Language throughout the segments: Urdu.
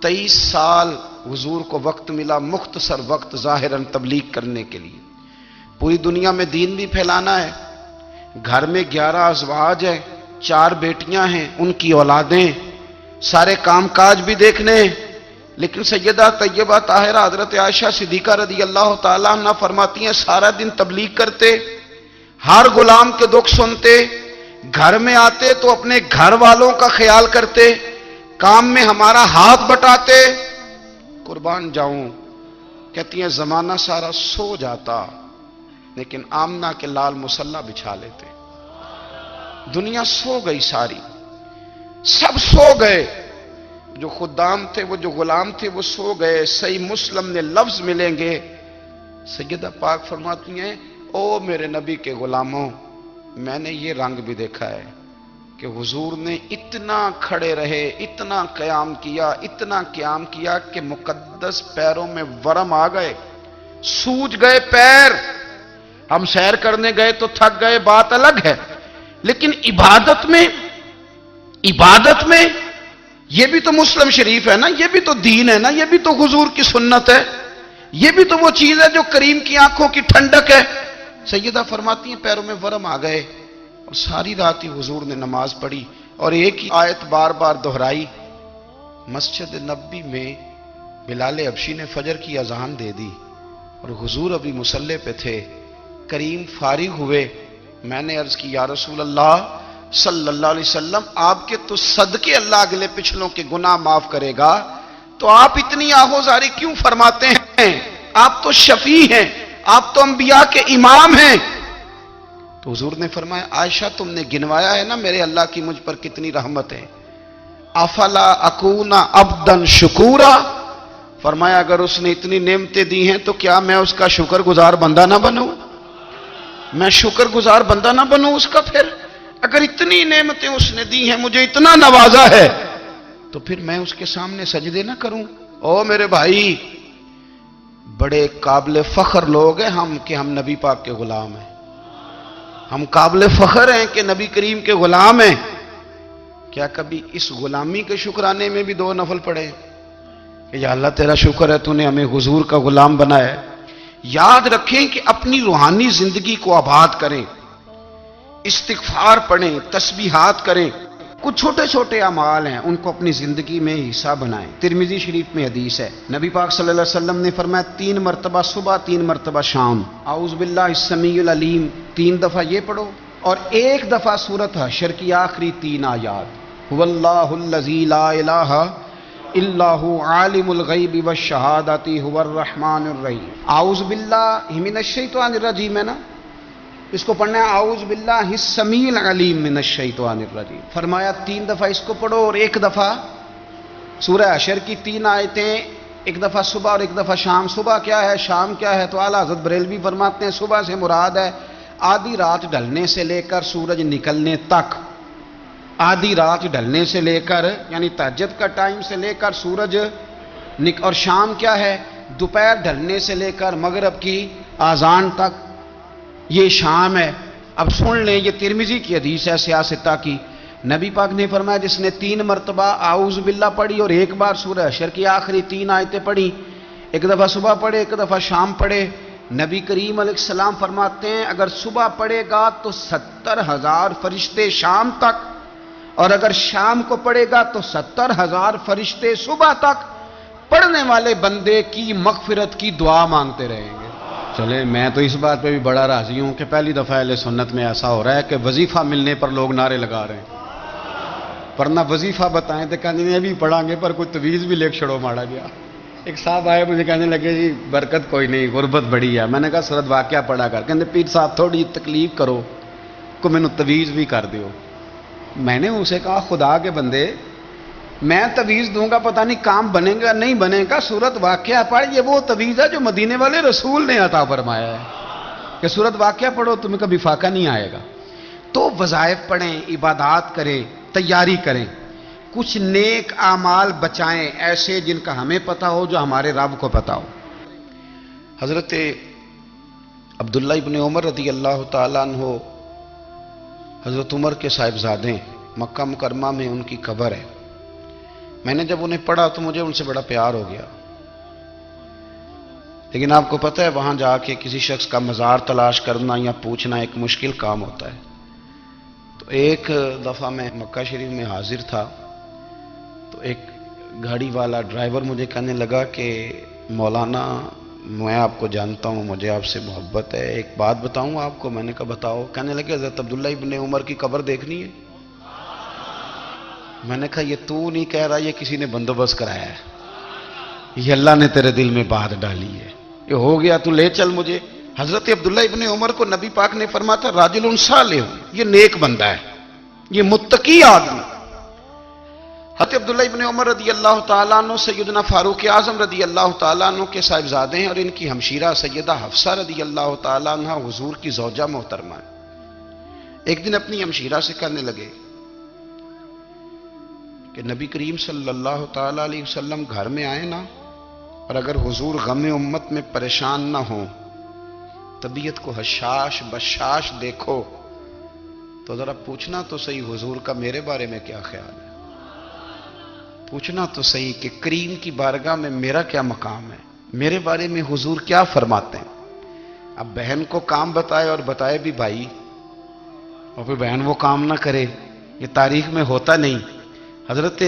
23 سال حضور کو وقت ملا، مختصر وقت ظاہراً تبلیغ کرنے کے لیے، پوری دنیا میں دین بھی پھیلانا ہے۔ گھر میں 11 ازواج ہیں، 4 بیٹیاں ہیں، ان کی اولادیں، سارے کام کاج بھی دیکھنے ہیں۔ لیکن سیدہ طیبہ طاہرہ حضرت عائشہ صدیقہ رضی اللہ تعالیٰ عنہ فرماتی ہیں سارا دن تبلیغ کرتے، ہر غلام کے دکھ سنتے، گھر میں آتے تو اپنے گھر والوں کا خیال کرتے، کام میں ہمارا ہاتھ بٹاتے۔ قربان جاؤں، کہتی ہیں زمانہ سارا سو جاتا لیکن آمنہ کے لال مصلی بچھا لیتے۔ دنیا سو گئی، ساری سب سو گئے، جو خدام تھے، وہ جو غلام تھے، وہ سو گئے۔ صحیح مسلم میں لفظ ملیں گے، سیدہ پاک فرماتی ہیں او میرے نبی کے غلاموں، میں نے یہ رنگ بھی دیکھا ہے کہ حضور نے اتنا کھڑے رہے، اتنا قیام کیا، اتنا قیام کیا کہ مقدس پیروں میں ورم آ گئے، سوج گئے پیر۔ ہم سیر کرنے گئے تو تھک گئے، بات الگ ہے، لیکن عبادت میں یہ بھی تو مسلم شریف ہے نا، یہ بھی تو دین ہے نا، یہ بھی تو حضور کی سنت ہے، یہ بھی تو وہ چیز ہے جو کریم کی آنکھوں کی ٹھنڈک ہے۔ سیدہ فرماتی ہیں پیروں میں ورم آ گئے، اور ساری رات ہی حضور نے نماز پڑھی اور ایک ہی آیت بار بار دہرائی۔ مسجد نبوی میں بلال حبشی نے فجر کی اذان دے دی اور حضور ابھی مصلی پہ تھے۔ کریم فارغ ہوئے، میں نے عرض کی یا رسول اللہ صلی اللہ علیہ وسلم، آپ کے تو صدقے اللہ اگلے پچھلوں کے گناہ معاف کرے گا، تو آپ اتنی آہوزاری کیوں فرماتے ہیں؟ آپ تو شفیع ہیں، آپ تو انبیاء کے امام ہیں۔ تو حضور نے فرمایا عائشہ تم نے گنوایا ہے نا میرے اللہ کی مجھ پر کتنی رحمت ہے، افلا اکون عبدا شکورا، فرمایا اگر اس نے اتنی نعمتیں دی ہیں تو کیا میں اس کا شکر گزار بندہ نہ بنوں؟ میں شکر گزار بندہ نہ بنوں اس کا؟ پھر اگر اتنی نعمتیں اس نے دی ہیں، مجھے اتنا نوازا ہے، تو پھر میں اس کے سامنے سجدے نہ کروں؟ او میرے بھائی، بڑے قابل فخر لوگ ہیں ہم کہ ہم نبی پاک کے غلام ہیں، ہم قابل فخر ہیں کہ نبی کریم کے غلام ہیں۔ کیا کبھی اس غلامی کے شکرانے میں بھی 2 نفل پڑھے کہ یا اللہ تیرا شکر ہے تو نے ہمیں حضور کا غلام بنایا ہے؟ یاد رکھیں کہ اپنی روحانی زندگی کو آباد کریں، استغفار پڑھیں، تسبیحات کریں، کچھ چھوٹے چھوٹے اعمال ہیں ان کو اپنی زندگی میں حصہ بنائیں۔ ترمذی شریف میں حدیث ہے، نبی پاک صلی اللہ علیہ وسلم نے فرمایا 3 مرتبہ صبح، 3 مرتبہ شام اعوذ باللہ السمیع العلیم 3 دفعہ یہ پڑھو، اور 1 دفعہ سورۃ حشر کی آخری 3 آیات، هو اللہ الذی لا الہ الا هو عالم الغیب والشہادۃ هو الرحمن الرحیم۔ اعوذ باللہ من الشیطان الرجیم ہے نا، اس کو پڑھنا ہے اعوذ باللہ السمیع العلیم من الشیطان الرجیم۔ فرمایا 3 دفعہ اس کو پڑھو اور 1 دفعہ سورہ حشر کی 3 آیتیں، 1 دفعہ صبح اور 1 دفعہ شام۔ صبح کیا ہے، شام کیا ہے؟ تو اعلیٰ حضرت بریلوی فرماتے ہیں صبح سے مراد ہے آدھی رات ڈھلنے سے لے کر سورج نکلنے تک، آدھی رات ڈھلنے سے لے کر یعنی تہجد کا ٹائم سے لے کر سورج اور شام کیا ہے، دوپہر ڈھلنے سے لے کر مغرب کی اذان تک، یہ شام ہے۔ اب سن لیں، یہ ترمذی کی حدیث ہے سیاستہ کی، نبی پاک نے فرمایا جس نے 3 مرتبہ اعوذ باللہ پڑھی اور 1 بار سورہ حشر کی آخری 3 آیتیں پڑھی، 1 دفعہ صبح پڑھے، 1 دفعہ شام پڑھے، نبی کریم علیہ السلام فرماتے ہیں اگر صبح پڑھے گا تو 70,000 فرشتے شام تک، اور اگر شام کو پڑھے گا تو 70,000 فرشتے صبح تک پڑھنے والے بندے کی مغفرت کی دعا مانگتے رہیں گے۔ چلے میں تو اس بات پہ بھی بڑا راضی ہوں کہ پہلی دفعہ اہل سنت میں ایسا ہو رہا ہے کہ وظیفہ ملنے پر لوگ نعرے لگا رہے ہیں، ورنہ وظیفہ بتائیں تو کہنے بھی پڑھیں گے پر کوئی تویز بھی لکھ چھڑو مارا گیا۔ ایک صاحب آئے مجھے کہنے لگے جی برکت کوئی نہیں، غربت بڑی ہے۔ میں نے کہا سورۃ واقعہ پڑھا کر، کہنے پیر صاحب تھوڑی تکلیف کرو کو میں نے تویز بھی کر دیو۔ میں نے اسے کہا خدا کے بندے میں تویز دوں گا پتہ نہیں کام بنے گا نہیں بنے گا، سورۃ واقعہ پڑھ، یہ وہ تویز ہے جو مدینے والے رسول نے عطا فرمایا ہے کہ سورۃ واقعہ پڑھو تمہیں کبھی فاقہ نہیں آئے گا۔ تو وظائف پڑھیں، عبادات کریں، تیاری کریں، کچھ نیک اعمال بچائیں ایسے جن کا ہمیں پتہ ہو، جو ہمارے رب کو پتہ ہو۔ حضرت عبداللہ ابن عمر رضی اللہ تعالیٰ عنہ حضرت عمر کے صاحبزادے، مکہ مکرمہ میں ان کی قبر ہے۔ میں نے جب انہیں پڑھا تو مجھے ان سے بڑا پیار ہو گیا، لیکن آپ کو پتہ ہے وہاں جا کے کسی شخص کا مزار تلاش کرنا یا پوچھنا ایک مشکل کام ہوتا ہے۔ تو ایک دفعہ میں مکہ شریف میں حاضر تھا، تو ایک گاڑی والا ڈرائیور مجھے کہنے لگا کہ مولانا میں آپ کو جانتا ہوں، مجھے آپ سے محبت ہے، ایک بات بتاؤں آپ کو؟ میں نے کہا بتاؤ۔ کہنے لگے حضرت عبداللہ ابن عمر کی قبر دیکھنی ہے۔ میں نے کہا یہ تو نہیں کہہ رہا، یہ کسی نے بندوبست کرایا ہے، یہ اللہ نے تیرے دل میں بات ڈالی ہے، یہ ہو گیا تو لے چل مجھے۔ حضرت عبداللہ ابن عمر کو نبی پاک نے فرمایا تھا راجل صالح، یہ نیک بندہ ہے، یہ متقی آدمی۔ حضرت عبداللہ ابن عمر رضی اللہ تعالیٰ عنہ سیدنا فاروق اعظم رضی اللہ تعالیٰ عنہ کے صاحبزادے ہیں، اور ان کی ہمشیرہ سیدہ حفصہ رضی اللہ تعالیٰ عنہ حضور کی زوجہ محترمہ ہے۔ ایک دن اپنی ہمشیرہ سے کہنے لگے کہ نبی کریم صلی اللہ تعالیٰ علیہ وسلم گھر میں آئے نا، اور اگر حضور غم امت میں پریشان نہ ہوں، طبیعت کو حشاش بشاش دیکھو، تو ذرا پوچھنا تو صحیح حضور کا میرے بارے میں کیا خیال ہے، پوچھنا تو صحیح کہ کریم کی بارگاہ میں میرا کیا مقام ہے، میرے بارے میں حضور کیا فرماتے ہیں۔ اب بہن کو کام بتائے، اور بتائے بھی بھائی، اور پھر بہن وہ کام نہ کرے، یہ تاریخ میں ہوتا نہیں۔ حضرت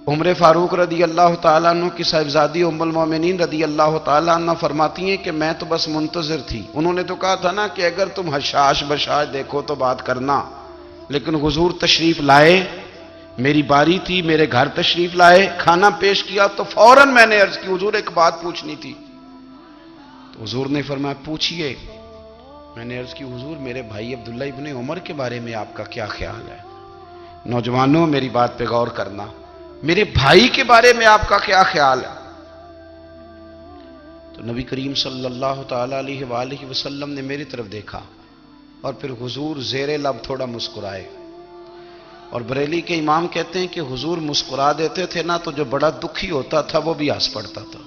عمر فاروق رضی اللہ تعالیٰ عنہ کی صاحبزادی ام المومنین رضی اللہ تعالیٰ عنہ فرماتی ہیں کہ میں تو بس منتظر تھی، انہوں نے تو کہا تھا نا کہ اگر تم حشاش بشاش دیکھو تو بات کرنا، لیکن حضور تشریف لائے، میری باری تھی، میرے گھر تشریف لائے، کھانا پیش کیا تو فوراً میں نے عرض کی حضور ایک بات پوچھنی تھی۔ تو حضور نے فرمایا پوچھئے۔ میں نے عرض کی حضور میرے بھائی عبداللہ ابن عمر کے بارے میں آپ کا کیا خیال ہے؟ نوجوانوں میری بات پہ غور کرنا، میرے بھائی کے بارے میں آپ کا کیا خیال ہے؟ تو نبی کریم صلی اللہ تعالیٰ علیہ وآلہ وسلم نے میری طرف دیکھا، اور پھر حضور زیر لب تھوڑا مسکرائے، اور بریلی کے امام کہتے ہیں کہ حضور مسکرا دیتے تھے نا تو جو بڑا دکھی ہوتا تھا وہ بھی ہنس پڑتا تھا۔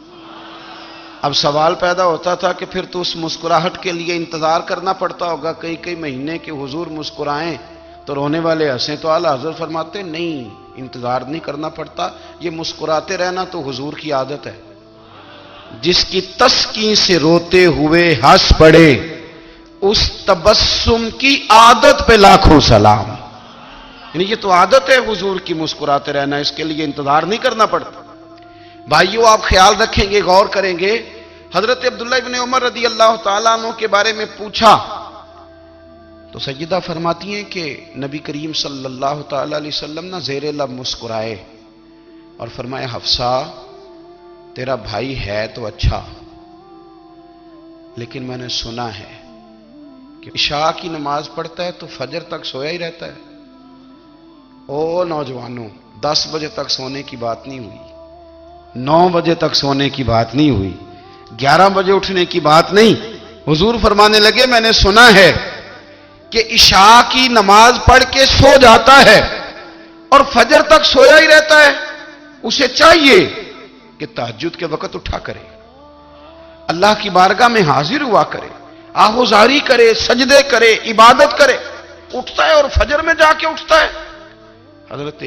اب سوال پیدا ہوتا تھا کہ پھر تو اس مسکراہٹ کے لیے انتظار کرنا پڑتا ہوگا کئی کئی مہینے کہ حضور مسکرائیں تو رونے والے ہنسیں، تو اعلیٰ حضرت فرماتے نہیں، انتظار نہیں کرنا پڑتا، یہ مسکراتے رہنا تو حضور کی عادت ہے۔ جس کی تسکین سے روتے ہوئے ہنس پڑے، اس تبسم کی عادت پہ لاکھوں سلام۔ یعنی یہ تو عادت ہے حضور کی مسکراتے رہنا، اس کے لیے انتظار نہیں کرنا پڑتا۔ بھائیو آپ خیال رکھیں گے، غور کریں گے، حضرت عبداللہ ابن عمر رضی اللہ تعالیٰ عنہ کے بارے میں پوچھا تو سیدہ فرماتی ہیں کہ نبی کریم صلی اللہ تعالیٰ علیہ وسلم نہ زیر لب مسکرائے اور فرمایا حفصہ تیرا بھائی ہے تو اچھا، لیکن میں نے سنا ہے کہ عشاء کی نماز پڑھتا ہے تو فجر تک سویا ہی رہتا ہے۔ او نوجوانوں، 10 بجے تک سونے کی بات نہیں ہوئی، 9 بجے تک سونے کی بات نہیں ہوئی، 11 بجے اٹھنے کی بات نہیں۔ حضور فرمانے لگے میں نے سنا ہے کہ عشاء کی نماز پڑھ کے سو جاتا ہے اور فجر تک سویا ہی رہتا ہے، اسے چاہیے کہ تہجد کے وقت اٹھا کرے، اللہ کی بارگاہ میں حاضر ہوا کرے، آہوزاری کرے، سجدے کرے، عبادت کرے۔ اٹھتا ہے اور فجر میں جا کے اٹھتا ہے۔ حضرت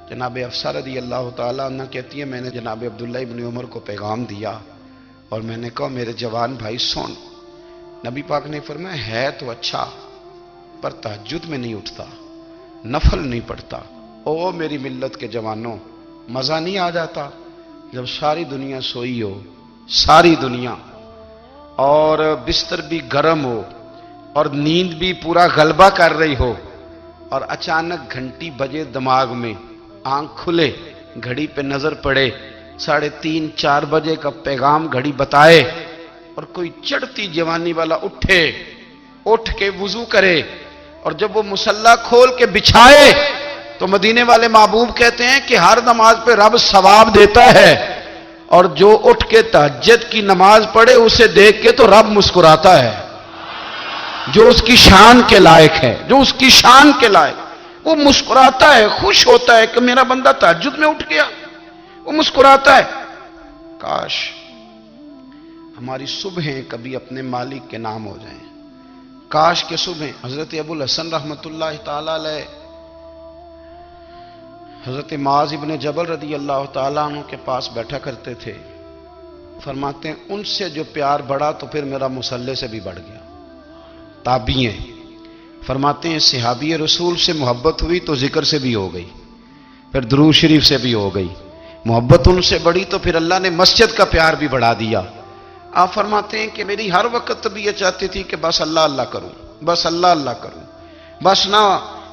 جناب حفصہ رضی اللہ تعالیٰ عنہ کہتی ہے میں نے جناب عبداللہ ابن عمر کو پیغام دیا اور میں نے کہا میرے جوان بھائی سن، نبی پاک نے فرمایا ہے تو اچھا پر تہجد میں نہیں اٹھتا، نفل نہیں پڑھتا۔ او میری ملت کے جوانوں، مزہ نہیں آ جاتا جب ساری دنیا سوئی ہو، ساری دنیا، اور بستر بھی گرم ہو اور نیند بھی پورا غلبہ کر رہی ہو، اور اچانک گھنٹی بجے دماغ میں، آنکھ کھلے، گھڑی پہ نظر پڑے، 3:30 4 بجے کا پیغام گھڑی بتائے، اور کوئی چڑھتی جوانی والا اٹھ کے وضو کرے، اور جب وہ مصلی کھول کے بچھائے تو مدینے والے محبوب کہتے ہیں کہ ہر نماز پہ رب ثواب دیتا ہے، اور جو اٹھ کے تہجد کی نماز پڑھے اسے دیکھ کے تو رب مسکراتا ہے، جو اس کی شان کے لائق ہے، جو اس کی شان کے لائق، وہ مسکراتا ہے، خوش ہوتا ہے کہ میرا بندہ تہجد میں اٹھ گیا، وہ مسکراتا ہے۔ کاش ہماری صبحیں کبھی اپنے مالک کے نام ہو جائیں، کاش کے صبح حضرت ابو الحسن رحمت اللہ تعالی علیہ حضرت معاذ ابن جبل رضی اللہ تعالیٰ عنہ کے پاس بیٹھا کرتے تھے. فرماتے ہیں ان سے جو پیار بڑھا تو پھر میرا مصلی سے بھی بڑھ گیا. تابعی ہیں. فرماتے ہیں صحابی رسول سے محبت ہوئی تو ذکر سے بھی ہو گئی, پھر درود شریف سے بھی ہو گئی. محبت ان سے بڑھی تو پھر اللہ نے مسجد کا پیار بھی بڑھا دیا. آپ فرماتے ہیں کہ میری ہر وقت طبیعت چاہتی تھی کہ بس اللہ اللہ کروں, بس اللہ اللہ کروں, بس نہ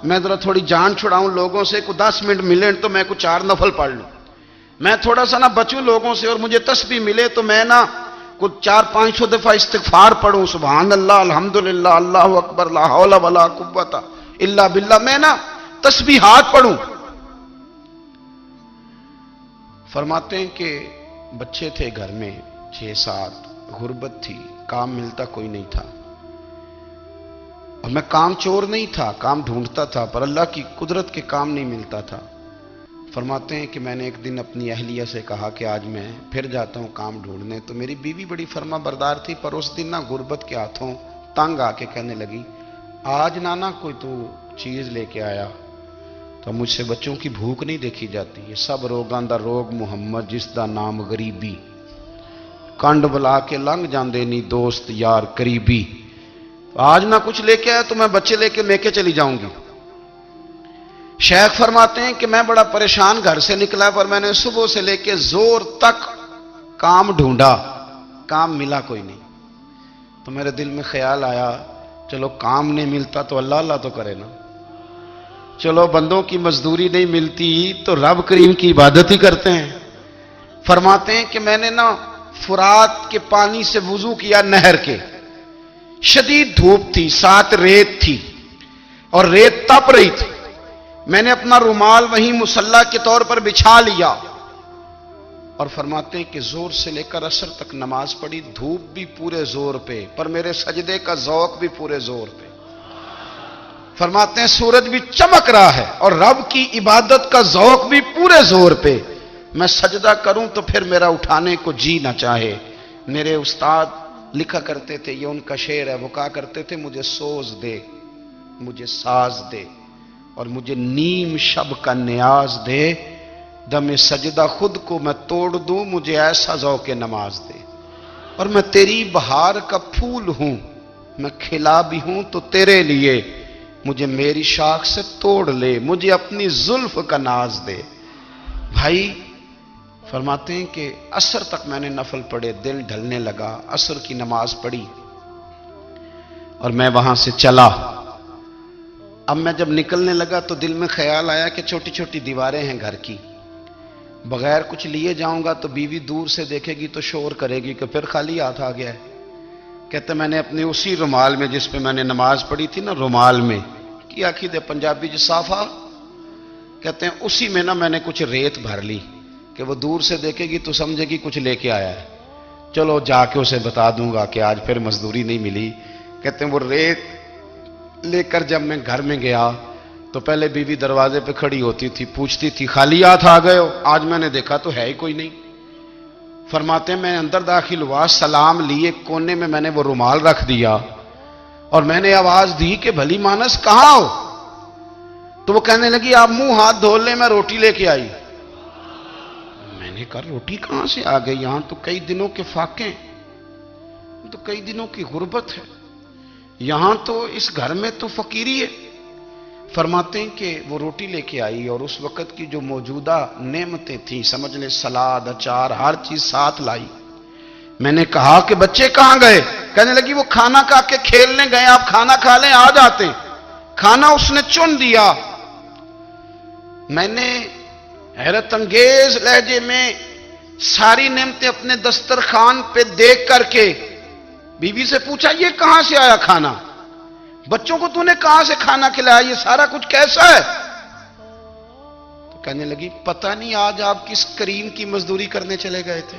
میں ذرا تھوڑی جان چھڑاؤں لوگوں سے, کو 10 منٹ ملے تو میں کچھ 4 نفل پڑھ لوں, میں تھوڑا سا نہ بچوں لوگوں سے, اور مجھے تسبیح ملے تو میں نہ کچھ 400-500 دفعہ استغفار پڑھوں, سبحان اللہ, الحمدللہ, اللہ اکبر, لا حول ولا قوت الا باللہ, میں نہ تسبیحات پڑھوں. فرماتے ہیں کہ بچے تھے گھر میں 6-7, غربت تھی, کام ملتا کوئی نہیں تھا, اور میں کام چور نہیں تھا, کام ڈھونڈتا تھا, پر اللہ کی قدرت کے کام نہیں ملتا تھا. فرماتے ہیں کہ میں نے ایک دن اپنی اہلیہ سے کہا کہ آج میں پھر جاتا ہوں کام ڈھونڈنے. تو میری بیوی بڑی فرما بردار تھی, پر اس دن نہ غربت کے ہاتھوں تنگ آ کے کہنے لگی, آج نانا کوئی تو چیز لے کے آیا, تو مجھ سے بچوں کی بھوک نہیں دیکھی جاتی. یہ سب روگاں دا روگ محمد جس دا نام غریبی, کنڈ بلا کے لنگ جاندے نہیں دوست یار قریبی. آج نہ کچھ لے کے آیا تو میں بچے لے کے میکے چلی جاؤں گی. شیخ فرماتے ہیں کہ میں بڑا پریشان گھر سے نکلا, پر میں نے صبح سے لے کے زور تک کام ڈھونڈا, کام ملا کوئی نہیں. تو میرے دل میں خیال آیا, چلو کام نہیں ملتا تو اللہ اللہ تو کرے نا, چلو بندوں کی مزدوری نہیں ملتی تو رب کریم کی عبادت ہی کرتے ہیں. فرماتے ہیں کہ میں نے نا فرات کے پانی سے وضو کیا, نہر کے, شدید دھوپ تھی, ساتھ ریت تھی, اور ریت تپ رہی تھی. میں نے اپنا رومال وہیں مصلی کے طور پر بچھا لیا, اور فرماتے ہیں کہ زور سے لے کر عصر تک نماز پڑھی, دھوپ بھی پورے زور پہ, پر میرے سجدے کا ذوق بھی پورے زور پہ. فرماتے ہیں سورج بھی چمک رہا ہے, اور رب کی عبادت کا ذوق بھی پورے زور پہ. میں سجدہ کروں تو پھر میرا اٹھانے کو جی نہ چاہے. میرے استاد لکھا کرتے تھے, یہ ان کا شعر ہے, وہ کہا کرتے تھے مجھے سوز دے, مجھے ساز دے, اور مجھے نیم شب کا نیاز دے, دم سجدہ خود کو میں توڑ دوں, مجھے ایسا ذوق نماز دے. اور میں تیری بہار کا پھول ہوں, میں کھلا بھی ہوں تو تیرے لیے, مجھے میری شاخ سے توڑ لے, مجھے اپنی زلف کا ناز دے. بھائی فرماتے ہیں کہ عصر تک میں نے نفل پڑھے, دل ڈھلنے لگا, عصر کی نماز پڑھی اور میں وہاں سے چلا. اب میں جب نکلنے لگا تو دل میں خیال آیا کہ چھوٹی چھوٹی دیواریں ہیں گھر کی, بغیر کچھ لیے جاؤں گا تو بیوی دور سے دیکھے گی تو شور کرے گی کہ پھر خالی ہاتھ آ گیا ہے. کہتے میں نے اپنے اسی رومال میں جس پہ میں نے نماز پڑھی تھی نا, رومال میں کی آخی دے پنجابی جو صافہ کہتے ہیں, اسی میں نا میں نے کچھ ریت بھر لی کہ وہ دور سے دیکھے گی تو سمجھے گی کچھ لے کے آیا ہے, چلو جا کے اسے بتا دوں گا کہ آج پھر مزدوری نہیں ملی. کہتے ہیں وہ ریت لے کر جب میں گھر میں گیا تو پہلے بیوی دروازے پہ کھڑی ہوتی تھی, پوچھتی تھی خالی ہاتھ آ گئے ہو, آج میں نے دیکھا تو ہے ہی کوئی نہیں. فرماتے ہیں میں اندر داخل ہوا, سلام لیے, کونے میں میں نے وہ رومال رکھ دیا, اور میں نے آواز دی کہ بھلی مانس کہاں ہو؟ تو وہ کہنے لگی آپ منہ ہاتھ دھو لیں, میں روٹی لے کے آئی. میں نے کہا روٹی کہاں سے آ گئی, یہاں تو کئی دنوں کے فاقے, تو کئی دنوں کی غربت ہے, یہاں تو اس گھر میں تو فقیری ہے. فرماتے ہیں کہ وہ روٹی لے کے آئی, اور اس وقت کی جو موجودہ نعمتیں تھیں, سمجھ لیں سلاد, اچار, ہر چیز ساتھ لائی. میں نے کہا کہ بچے کہاں گئے؟ کہنے لگی وہ کھانا کھا کے کھیلنے گئے, آپ کھانا کھا لیں آ جاتے. کھانا اس نے چن دیا. میں نے حیرت انگیز لہجے میں ساری نعمتیں اپنے دسترخوان پہ دیکھ کر کے بیوی سے پوچھا یہ کہاں سے آیا کھانا؟ بچوں کو تو نے کہاں سے کھانا کھلایا؟ یہ سارا کچھ کیسا ہے؟ تو کہنے لگی پتہ نہیں آج آپ کس کریم کی مزدوری کرنے چلے گئے تھے,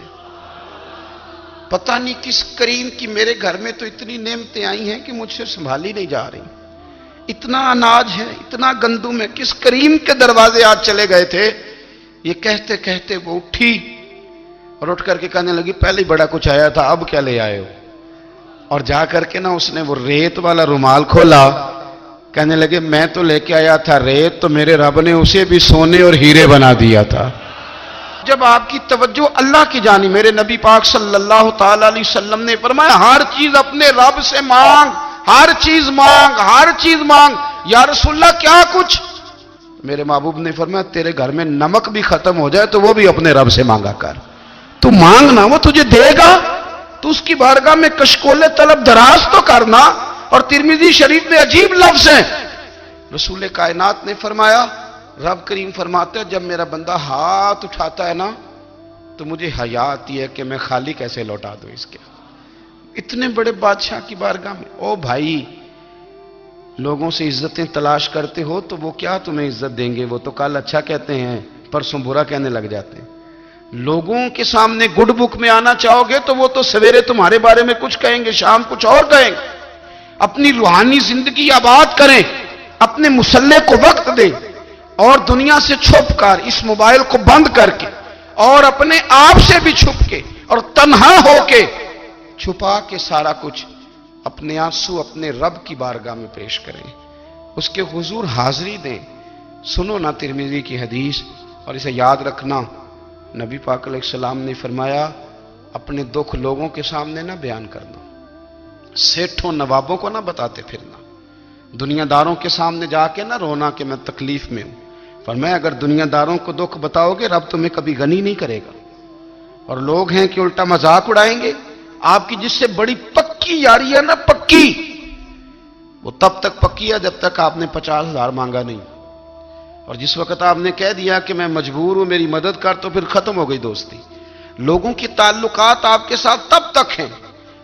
پتہ نہیں کس کریم کی. میرے گھر میں تو اتنی نعمتیں آئی ہیں کہ مجھ سے سنبھالی نہیں جا رہی, اتنا اناج ہے, اتنا گندم ہے, کس کریم کے دروازے آج چلے گئے تھے؟ یہ کہتے کہتے وہ اٹھی اور اٹھ کر کے کہنے لگی پہلے بڑا کچھ آیا تھا, اب کیا لے آئے ہو؟ اور جا کر کے نا اس نے وہ ریت والا رومال کھولا کہنے لگے میں تو لے کے آیا تھا ریت، تو میرے رب نے اسے بھی سونے اور ہیرے بنا دیا تھا۔ جب آپ کی توجہ اللہ کی جانب، میرے نبی پاک صلی اللہ تعالی علیہ وسلم نے فرمایا ہر چیز اپنے رب سے مانگ، ہر چیز مانگ، ہر چیز مانگ۔ یا رسول اللہ کیا کچھ؟ میرے محبوب نے فرمایا تیرے گھر میں نمک بھی ختم ہو جائے تو وہ بھی اپنے رب سے مانگا کر، تو مانگنا وہ تجھے دے گا، تو اس کی بارگاہ میں کشکول طلب دراز تو کرنا۔ اور ترمذی شریف میں عجیب لفظ ہے، رسول کائنات نے فرمایا، رب کریم فرماتا ہے جب میرا بندہ ہاتھ اٹھاتا ہے نا تو مجھے حیا آتی ہے کہ میں خالی کیسے لوٹا دوں اس کے۔ اتنے بڑے بادشاہ کی بارگاہ میں، او بھائی لوگوں سے عزتیں تلاش کرتے ہو تو وہ کیا تمہیں عزت دیں گے؟ وہ تو کل اچھا کہتے ہیں پرسوں برا کہنے لگ جاتے ہیں۔ لوگوں کے سامنے گڈ بک میں آنا چاہو گے تو وہ تو سویرے تمہارے بارے میں کچھ کہیں گے، شام کچھ اور کہیں گے۔ اپنی روحانی زندگی آباد کریں، اپنے مسلح کو وقت دیں، اور دنیا سے چھپ کر اس موبائل کو بند کر کے اور اپنے آپ سے بھی چھپ کے اور تنہا ہو کے چھپا کے سارا کچھ اپنے آنسو اپنے رب کی بارگاہ میں پیش کریں، اس کے حضور حاضری دیں۔ سنو نا ترمذی کی حدیث، اور اسے یاد رکھنا، نبی پاک علیہ السلام نے فرمایا اپنے دکھ لوگوں کے سامنے نہ بیان کرنا، سیٹھوں نوابوں کو نہ بتاتے پھرنا، دنیا داروں کے سامنے جا کے نہ رونا کہ میں تکلیف میں ہوں۔ فرمایا اگر دنیا داروں کو دکھ بتاؤ گے رب تمہیں کبھی غنی نہیں کرے گا۔ اور لوگ ہیں کہ الٹا مذاق اڑائیں گے، آپ کی جس سے بڑی پکی یاری ہے نا، پکی، وہ تب تک پکی ہے جب تک آپ نے 50,000 مانگا نہیں، اور جس وقت آپ نے کہہ دیا کہ میں مجبور ہوں میری مدد کر تو پھر ختم ہو گئی دوستی۔ لوگوں کی تعلقات آپ کے ساتھ تب تک ہیں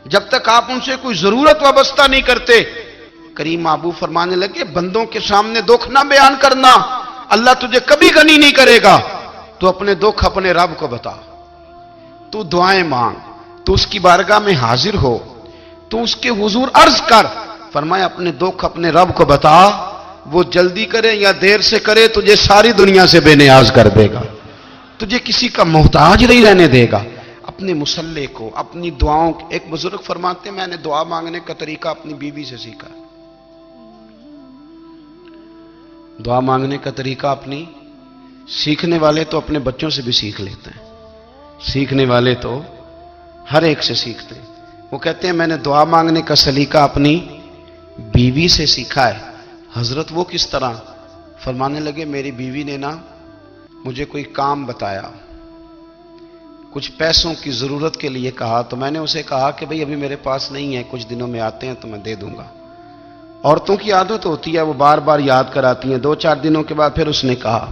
جب تک آپ ان سے کوئی ضرورت وابستہ نہیں کرتے۔ کریم محبوب فرمانے لگے بندوں کے سامنے دکھ نہ بیان کرنا، اللہ تجھے کبھی غنی نہیں کرے گا۔ تو اپنے دکھ اپنے رب کو بتا، تو دعائیں مانگ، تو اس کی بارگاہ میں حاضر ہو، تو اس کے حضور عرض کر۔ فرمایا اپنے دکھ اپنے رب کو بتا، وہ جلدی کرے یا دیر سے کرے تجھے ساری دنیا سے بے نیاز کر دے گا، تجھے کسی کا محتاج نہیں رہنے دے گا۔ اپنے مسلح کو، اپنی دعاؤں، ایک بزرگ فرماتے ہیں میں نے دعا مانگنے کا طریقہ اپنی بیوی سے سیکھا۔ دعا مانگنے کا طریقہ اپنی، سیکھنے والے تو اپنے بچوں سے بھی سیکھ لیتے ہیں، سیکھنے والے تو ہر ایک سے سیکھتے ہیں۔ وہ کہتے ہیں میں نے دعا مانگنے کا سلیقہ اپنی بیوی سے سیکھا ہے۔ حضرت وہ کس طرح؟ فرمانے لگے میری بیوی نے نا مجھے کوئی کام بتایا، کچھ پیسوں کی ضرورت کے لیے کہا، تو میں نے اسے کہا کہ بھئی ابھی میرے پاس نہیں ہے، کچھ دنوں میں آتے ہیں تو میں دے دوں گا۔ عورتوں کی عادت ہوتی ہے وہ بار بار یاد کراتی ہیں، 2-4 دنوں کے بعد پھر اس نے کہا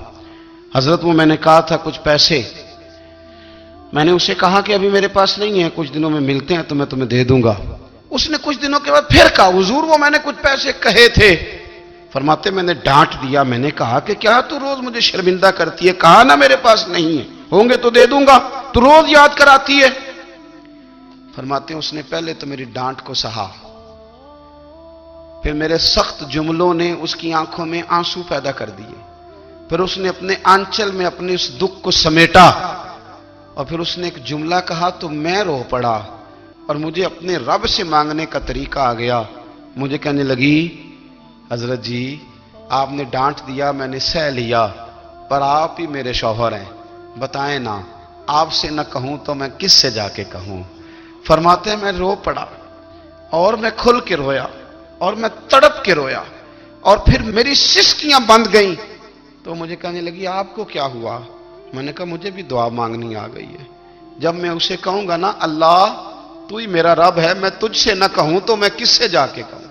حضرت وہ میں نے کہا تھا کچھ پیسے، میں نے اسے کہا کہ ابھی میرے پاس نہیں ہے، کچھ دنوں میں ملتے ہیں تو میں تمہیں دے دوں گا۔ اس نے کچھ دنوں کے بعد پھر کہا حضور وہ میں نے کچھ پیسے کہے تھے۔ فرماتے میں نے ڈانٹ دیا، میں نے کہا کہ کیا تو روز مجھے شرمندہ کرتی ہے، کہا نا میرے پاس نہیں ہے، ہوں گے تو دے دوں گا، تو روز یاد کراتی ہے۔ فرماتے ہیں اس نے پہلے تو میری ڈانٹ کو سہا، پھر میرے سخت جملوں نے اس کی آنکھوں میں آنسو پیدا کر دیے، پھر اس نے اپنے آنچل میں اپنے اس دکھ کو سمیٹا، اور پھر اس نے ایک جملہ کہا تو میں رو پڑا، اور مجھے اپنے رب سے مانگنے کا طریقہ آ گیا۔ مجھے کہنے لگی حضرت جی آپ نے ڈانٹ دیا میں نے سہ لیا، پر آپ ہی میرے شوہر ہیں، بتائیں نا آپ سے نہ کہوں تو میں کس سے جا کے کہوں۔ فرماتے ہیں میں رو پڑا، اور میں کھل کے رویا، اور میں تڑپ کے رویا، اور پھر میری سسکیاں بند گئیں۔ تو مجھے کہنے لگی آپ کو کیا ہوا؟ میں نے کہا مجھے بھی دعا مانگنی آ گئی ہے۔ جب میں اسے کہوں گا نا اللہ تو ہی میرا رب ہے، میں تجھ سے نہ کہوں تو میں کس سے جا کے کہوں؟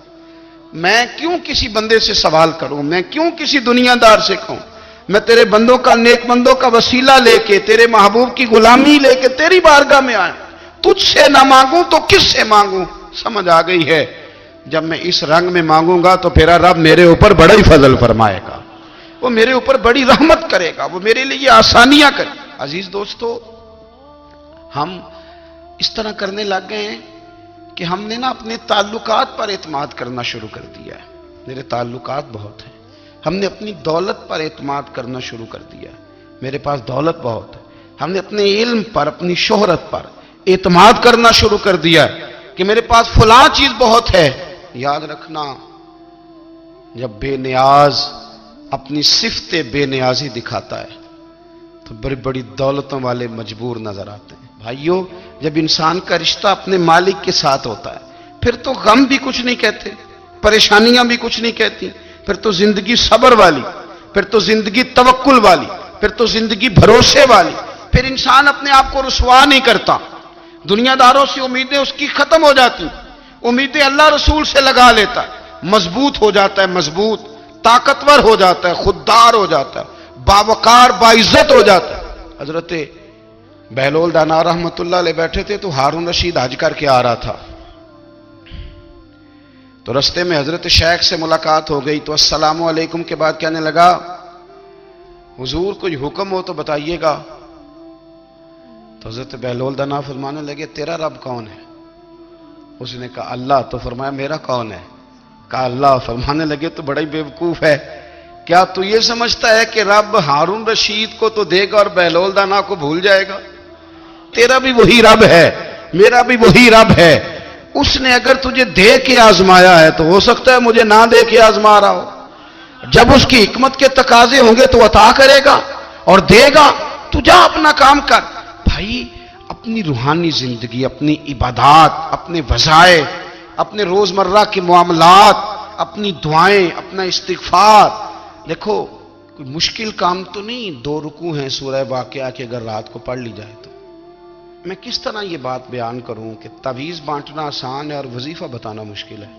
میں کیوں کسی بندے سے سوال کروں؟ میں کیوں کسی دنیا دار سے کہوں؟ میں تیرے بندوں کا، نیک بندوں کا وسیلہ لے کے، تیرے محبوب کی غلامی لے کے تیری بارگاہ میں آیا، تجھ سے نہ مانگوں تو کس سے مانگوں؟ سمجھ آ گئی ہے؟ جب میں اس رنگ میں مانگوں گا تو پھر رب میرے اوپر بڑا ہی فضل فرمائے گا، وہ میرے اوپر بڑی رحمت کرے گا، وہ میرے لیے آسانیاں کرے۔ عزیز دوستو ہم اس طرح کرنے لگ گئے ہیں کہ ہم نے نا اپنے تعلقات پر اعتماد کرنا شروع کر دیا ہے۔ میرے تعلقات بہت ہیں، ہم نے اپنی دولت پر اعتماد کرنا شروع کر دیا ہے، میرے پاس دولت بہت ہے۔ ہم نے اپنے علم پر، اپنی شہرت پر اعتماد کرنا شروع کر دیا ہے کہ میرے پاس فلاں چیز بہت ہے۔ یاد رکھنا جب بے نیاز اپنی صفت بے نیازی دکھاتا ہے تو بڑی بڑی دولتوں والے مجبور نظر آتے ہیں۔ بھائیو، جب انسان کا رشتہ اپنے مالک کے ساتھ ہوتا ہے پھر تو غم بھی کچھ نہیں کہتے، پریشانیاں بھی کچھ نہیں کہتی، پھر تو زندگی صبر والی، پھر تو زندگی توکل والی، پھر تو زندگی بھروسے والی، پھر انسان اپنے آپ کو رسوا نہیں کرتا، دنیا داروں سے امیدیں اس کی ختم ہو جاتی، امیدیں اللہ رسول سے لگا لیتا ہے، مضبوط ہو جاتا ہے، مضبوط، طاقتور ہو جاتا ہے، خوددار ہو جاتا ہے، باوقار باعزت ہو جاتا ہے۔ حضرت بہلول دانا رحمت اللہ علیہ بیٹھے تھے تو ہارون رشید حج کر کے آ رہا تھا، تو رستے میں حضرت شیخ سے ملاقات ہو گئی تو السلام علیکم کے بعد کہنے لگا حضور کوئی حکم ہو تو بتائیے گا۔ تو حضرت بہلول دانا فرمانے لگے تیرا رب کون ہے؟ اس نے کہا اللہ۔ تو فرمایا میرا کون ہے؟ کہا اللہ۔ فرمانے لگے تو بڑا ہی بیوقوف ہے، کیا تو یہ سمجھتا ہے کہ رب ہارون رشید کو تو دے گا اور بہلول دانا کو بھول جائے گا؟ تیرا بھی وہی رب ہے، میرا بھی وہی رب ہے، اس نے اگر تجھے دے کے آزمایا ہے تو ہو سکتا ہے مجھے نہ دے کے آزما رہا ہو، جب اس کی حکمت کے تقاضے ہوں گے تو عطا کرے گا اور دے گا، تو جا اپنا کام کر۔ بھائی اپنی روحانی زندگی، اپنی عبادات، اپنے وظائف، اپنے روزمرہ کے معاملات، اپنی دعائیں، اپنا استغفار، دیکھو کوئی مشکل کام تو نہیں، 2 رکوع ہیں سورہ واقعہ کے، اگر رات کو پڑھ لی جائے تو۔ میں کس طرح یہ بات بیان کروں کہ تعویذ بانٹنا آسان ہے اور وظیفہ بتانا مشکل ہے؟